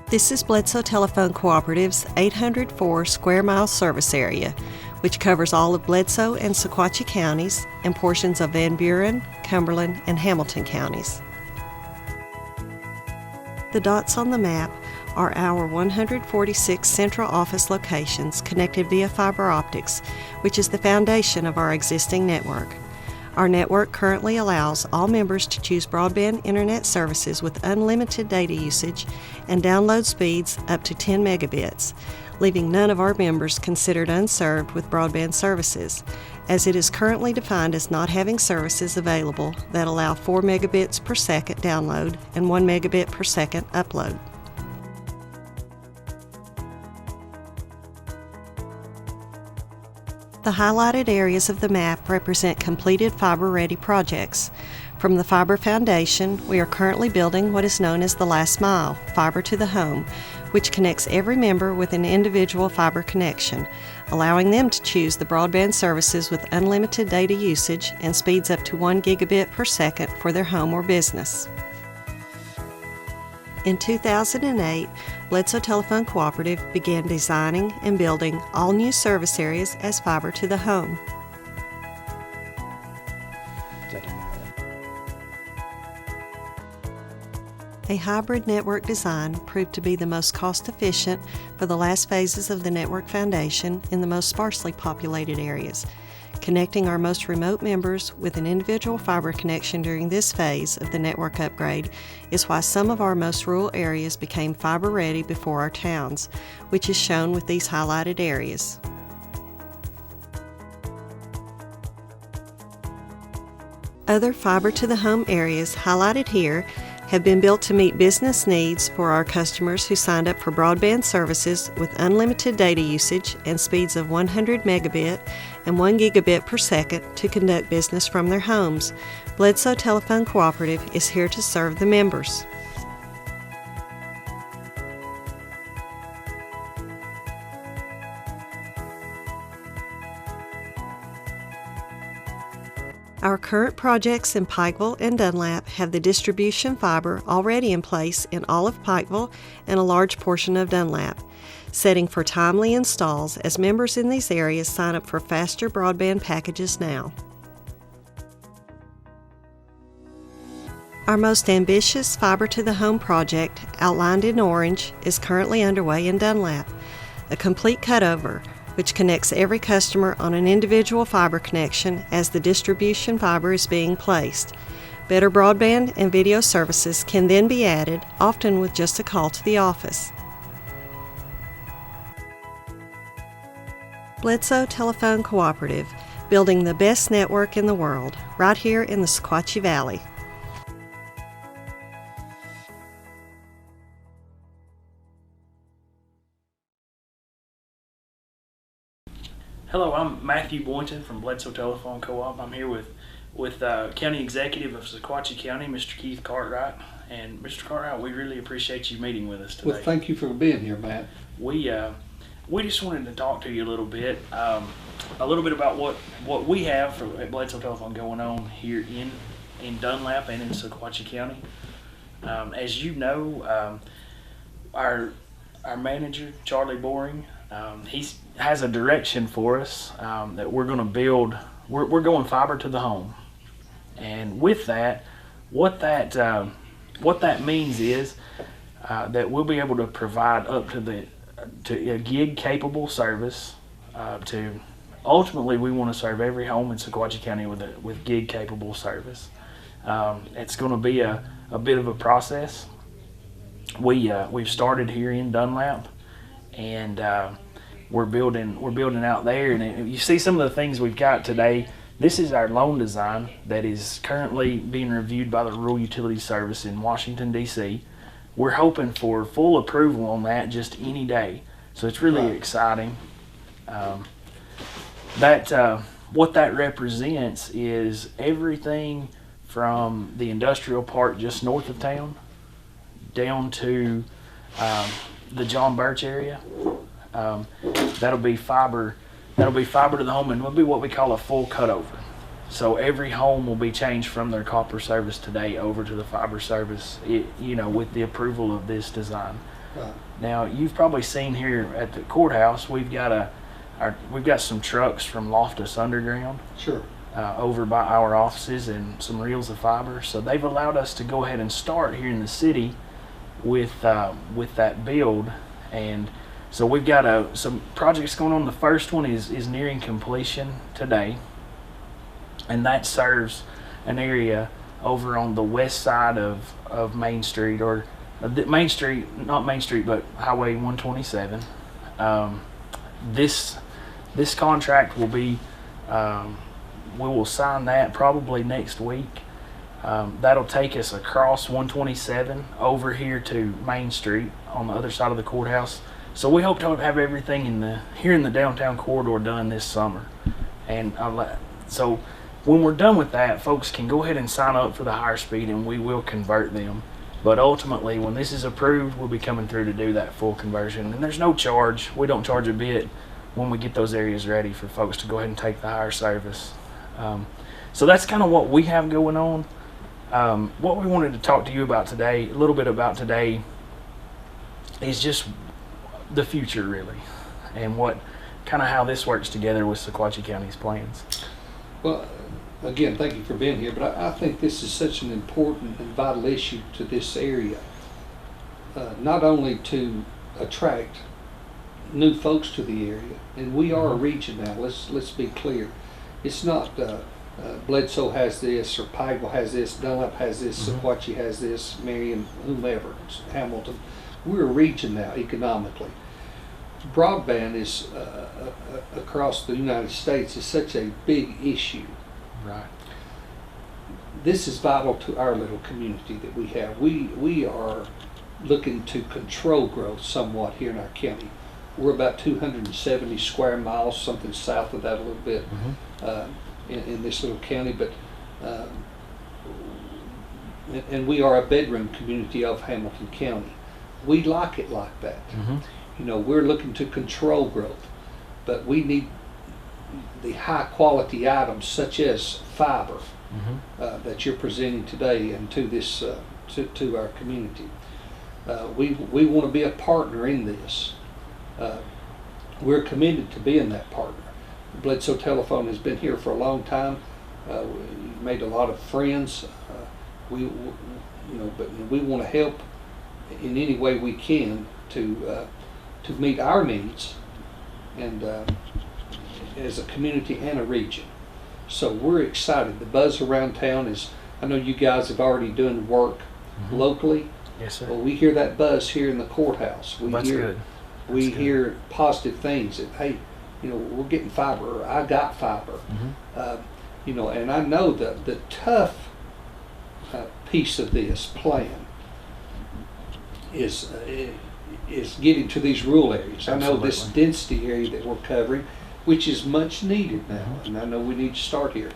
This is Bledsoe Telephone Cooperative's 804 square mile service area, which covers all of Bledsoe and Sequatchie counties and portions of Van Buren, Cumberland, and Hamilton counties. The dots on the map are our 146 central office locations connected via fiber optics, which is the foundation of our existing network. Our network currently allows all members to choose broadband internet services with unlimited data usage and download speeds up to 10 megabits, leaving none of our members considered unserved with broadband services, as it is currently defined as not having services available that allow 4 megabits per second download and 1 megabit per second upload. The highlighted areas of the map represent completed fiber-ready projects. From the fiber foundation, we are currently building what is known as the last mile, fiber to the home, which connects every member with an individual fiber connection, allowing them to choose the broadband services with unlimited data usage and speeds up to 1 gigabit per second for their home or business. In 2008, Bledsoe Telephone Cooperative began designing and building all new service areas as fiber to the home. A hybrid network design proved to be the most cost-efficient for the last phases of the network foundation in the most sparsely populated areas. Connecting our most remote members with an individual fiber connection during this phase of the network upgrade is why some of our most rural areas became fiber ready before our towns, which is shown with these highlighted areas. Other fiber to the home areas highlighted here have been built to meet business needs for our customers who signed up for broadband services with unlimited data usage and speeds of 100 megabit and 1 gigabit per second to conduct business from their homes. Bledsoe Telephone Cooperative is here to serve the members. Our current projects in Pikeville and Dunlap have the distribution fiber already in place in all of Pikeville and a large portion of Dunlap, setting for timely installs as members in these areas sign up for faster broadband packages now. Our most ambitious fiber to the home project, outlined in orange, is currently underway in Dunlap, a complete cutover which connects every customer on an individual fiber connection as the distribution fiber is being placed. Better broadband and video services can then be added, often with just a call to the office. Bledsoe Telephone Cooperative, building the best network in the world, right here in the Sequatchie Valley. Hello, I'm Matthew Boynton from Bledsoe Telephone Co-op. I'm here with County Executive of Sequatchie County, Mr. Keith Cartwright. And Mr. Cartwright, we really appreciate you meeting with us today. Well, thank you for being here, Matt. We just wanted to talk to you a little bit about what we have at Bledsoe Telephone going on here in Dunlap and in Sequatchie County. As you know, our manager, Charlie Boring, he has a direction for us that we're going to build. We're going fiber to the home, and with that, what that means is that we'll be able to provide up to a gig capable service. To ultimately, we want to serve every home in Sequatchie County with gig capable service. It's going to be a bit of a process. We've started here in Dunlap, and we're building out there. And you see some of the things we've got today. This is our loan design that is currently being reviewed by the Rural Utilities Service in Washington, D.C. We're hoping for full approval on that just any day. So it's really Right. exciting. What that represents is everything from the industrial park just north of town down to the John Birch area. That'll be fiber. That'll be fiber to the home, and will be what we call a full cutover. So every home will be changed from their copper service today over to the fiber service. With the approval of this design. Right. Now you've probably seen here at the courthouse we've got some trucks from Loftus Underground Sure. over by our offices and some reels of fiber. So they've allowed us to go ahead and start here in the city with that build, and so we've got some projects going on. The first one is nearing completion today, and that serves an area over on the west side of Main Street, or Main Street, not Main Street, but Highway 127. This contract will be, we will sign that probably next week. That'll take us across 127 over here to Main Street on the other side of the courthouse. So we hope to have everything here in the downtown corridor done this summer. And so when we're done with that, folks can go ahead and sign up for the higher speed, and we will convert them. But ultimately, when this is approved, we'll be coming through to do that full conversion. And there's no charge. We don't charge a bit when we get those areas ready for folks to go ahead and take the higher service. So that's kind of what we have going on. What we wanted to talk to you about today, a little bit about today, is just the future, really, and how this works together with Sequatchie County's plans. Well, again, thank you for being here, but I think this is such an important and vital issue to this area, not only to attract new folks to the area, and we are a region now. Let's be clear. It's not Bledsoe has this, or Pikeville has this, Dunlap has this, Sequatchie has this, Marion, whomever, Hamilton. We're a region now economically. Broadband is across the United States is such a big issue. Right. This is vital to our little community that we have. We are looking to control growth somewhat here in our county. We're about 270 square miles, something south of that a little bit, in this little county, but and we are a bedroom community of Hamilton County. We like it like that. We're looking to control growth, but we need the high quality items such as fiber that you're presenting today and to this to our community. We want to be a partner in this. We're committed to being that partner. Bledsoe Telephone has been here for a long time. We've made a lot of friends. But we want to help in any way we can to meet our needs, and as a community and a region. So we're excited. The buzz around town is, I know you guys have already done work locally. Yes, sir. Well, we hear that buzz here in the courthouse. That's good. We hear positive things that, hey, we're getting fiber, or I got fiber. And I know the tough piece of this plan is getting to these rural areas. Absolutely. I know this density area that we're covering, which is much needed now, and I know we need to start here.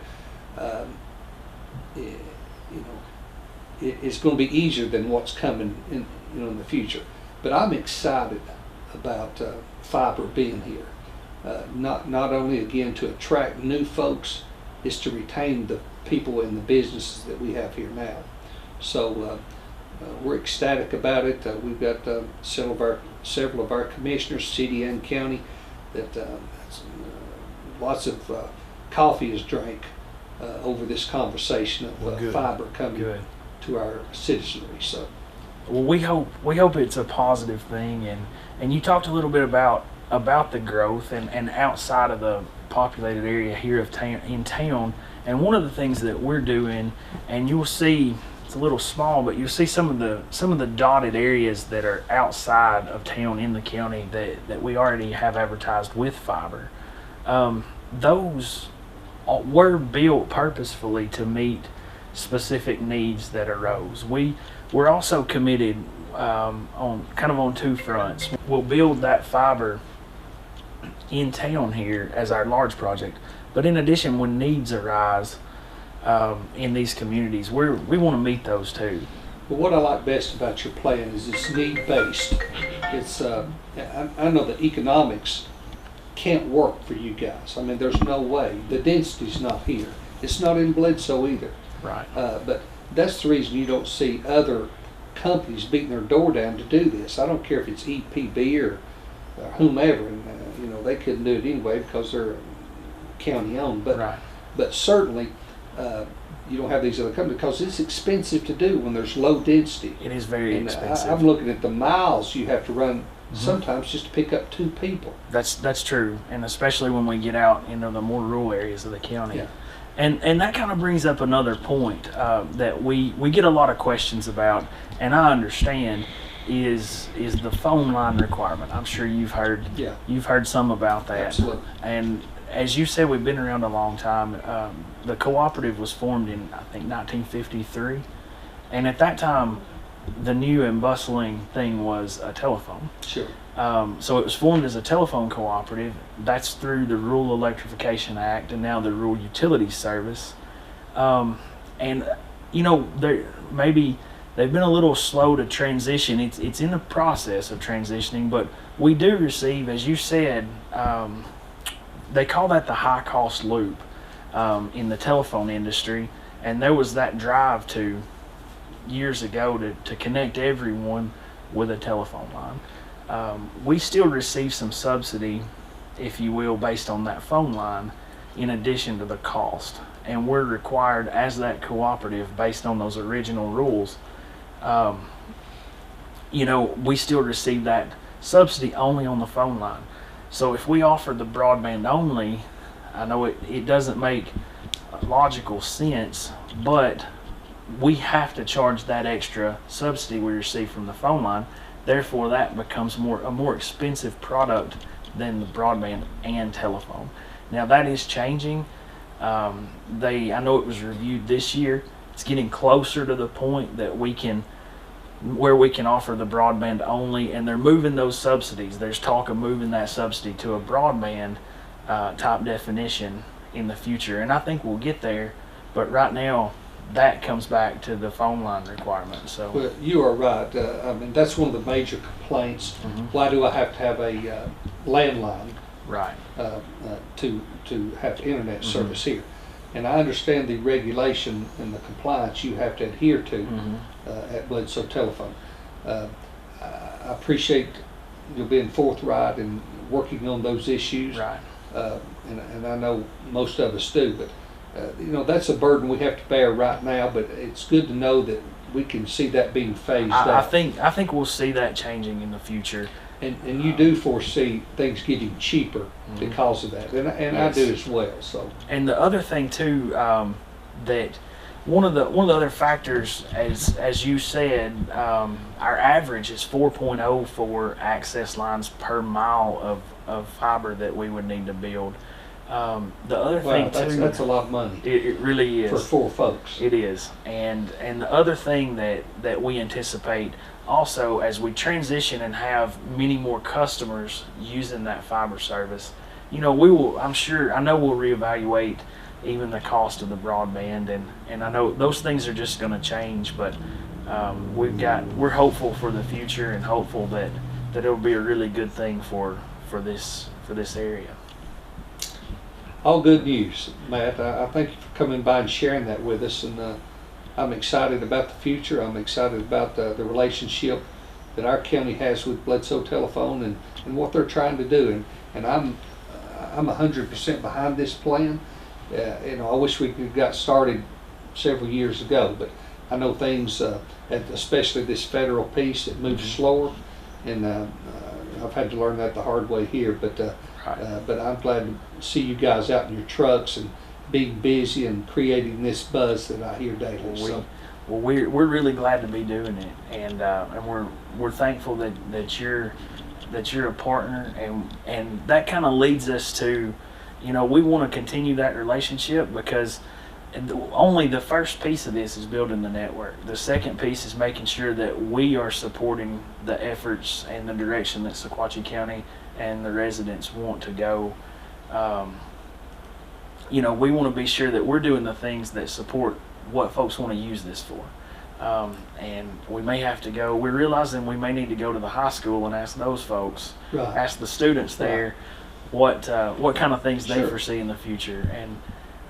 It's going to be easier than what's coming in the future. But I'm excited about fiber being here. Not only again to attract new folks, is to retain the people and the businesses that we have here now. So we're ecstatic about it. We've got several of our commissioners, city and county, that lots of coffee is drank over this conversation of fiber coming to our citizenry. So, well, we hope it's a positive thing, and you talked a little bit about the growth and outside of the populated area here in town. And one of the things that we're doing, and you'll see, it's a little small, but you'll see some of the dotted areas that are outside of town in the county that we already have advertised with fiber. Those were built purposefully to meet specific needs that arose. We're also committed on two fronts. We'll build that fiber in town here as our large project, but in addition, when needs arise in these communities, we want to meet those too. But what I like best about your plan is it's need-based. It's I know the economics can't work for you guys. I mean, there's no way. The density's not here. It's not in Bledsoe either. Right. But that's the reason you don't see other companies beating their door down to do this. I don't care if it's EPB or whomever, and they couldn't do it anyway because they're county owned. But right. But certainly. You don't have these other companies because it's expensive to do when there's low density. It is very expensive. I'm looking at the miles you have to run sometimes just to pick up two people. That's true, and especially when we get out into the more rural areas of the county. Yeah. And that kind of brings up another point that we get a lot of questions about, and I understand is the phone line requirement. I'm sure you've heard some about that. Absolutely. And as you said, we've been around a long time. The cooperative was formed in, I think, 1953. And at that time, the new and bustling thing was a telephone. Sure. So it was formed as a telephone cooperative. That's through the Rural Electrification Act and now the Rural Utilities Service. And, maybe they've been a little slow to transition. It's in the process of transitioning, but we do receive, as you said, they call that the high cost loop in the telephone industry, and there was that drive years ago to connect everyone with a telephone line. We still receive some subsidy, if you will, based on that phone line in addition to the cost, and we're required as that cooperative based on those original rules. We still receive that subsidy only on the phone line. So if we offer the broadband only, I know it doesn't make logical sense, but we have to charge that extra subsidy we receive from the phone line. Therefore, that becomes a more expensive product than the broadband and telephone. Now that is changing. I know it was reviewed this year. It's getting closer to the point that we can offer the broadband only, and they're moving those subsidies. There's talk of moving that subsidy to a broadband type definition in the future, and I think we'll get there, but right now that comes back to the phone line requirement. So well, you are right. I mean, that's one of the major complaints. Why do I have to have a landline right to have internet service here? And I understand the regulation and the compliance you have to adhere to at Bledsoe Telephone. I appreciate you being forthright and working on those issues. Right. And I know most of us do, but that's a burden we have to bear right now. But it's good to know that we can see that being phased out. I think we'll see that changing in the future. And you do foresee things getting cheaper because of that, and yes. I do as well. So. And the other thing too, that one of the other factors, as you said, our average is 4.0 for access lines per mile of fiber that we would need to build. The other thing too, that's a lot of money. It really is for 4 folks. It is, and the other thing that we anticipate. Also, as we transition and have many more customers using that fiber service, I know we'll reevaluate even the cost of the broadband, and I know those things are just going to change, but we're hopeful for the future and hopeful that it'll be a really good thing for this area. All good news, Matt. I thank you for coming by and sharing that with us, and I'm excited about the future. I'm excited about the relationship that our county has with Bledsoe Telephone and what they're trying to do. And I'm 100% behind this plan. I wish we could have got started several years ago, but I know things, especially this federal piece, it moves slower, and I've had to learn that the hard way here. But I'm glad to see you guys out in your trucks and being busy and creating this buzz that I hear daily. We're really glad to be doing it, and we're thankful that you're a partner, and that kind of leads us to, we want to continue that relationship because and only the first piece of this is building the network. The second piece is making sure that we are supporting the efforts and the direction that Sequatchie County and the residents want to go. You know, we want to be sure that we're doing the things that support what folks want to use this for. And we may have to go, we're realizing we may need to go to the high school and ask those folks, Right. ask the students there what kind of things they Sure. foresee in the future. And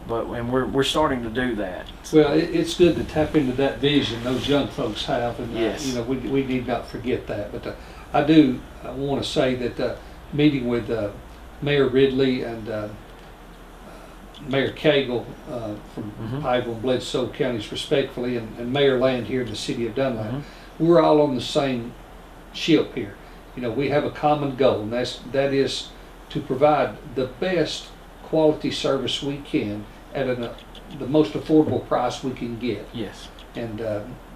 we're starting to do that. Well, it's good to tap into that vision those young folks have, and Yes. you know, we need not forget that. But I want to say that meeting with Mayor Ridley and Mayor Cagle from Ivor and Bledsoe counties respectfully, and Mayor Land here in the city of Dunlap, we're all on the same ship here. You know, we have a common goal, and that is to provide the best quality service we can at the most affordable price we can get. Yes. And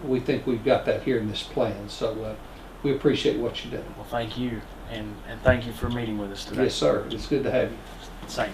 we think we've got that here in this plan. So we appreciate what you do. Well, thank you, and thank you for meeting with us today. Yes, sir. It's good to have you. Same.